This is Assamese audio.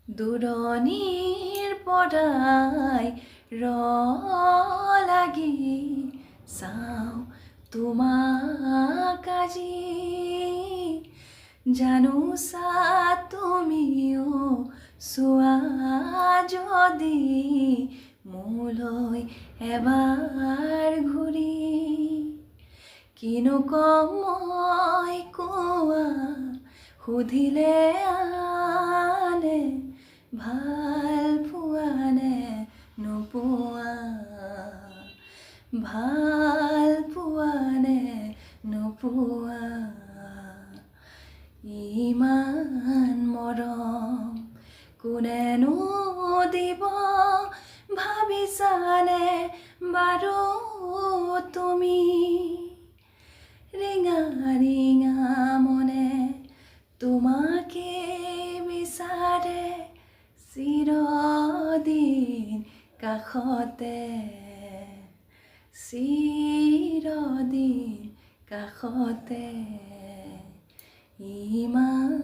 দূৰণিৰ পৰাই লাগি চাওঁ তোমাক আজি জানোচা তুমিও চোৱা যদি মোলৈ এবাৰ ঘূৰি কিনো কম মই কোৱা সুধিলে আনে ভাল পোৱা নে নোপোৱা ভাল পোৱা নে নোপোৱা ইমান মৰম কোনেনো দিব ভাবিছানে বাৰু তুমি ৰিঙা ৰিঙা মনে তোমাকে বিচাৰে চিৰদিন কাষতে চিৰদিন কাষতে ইমান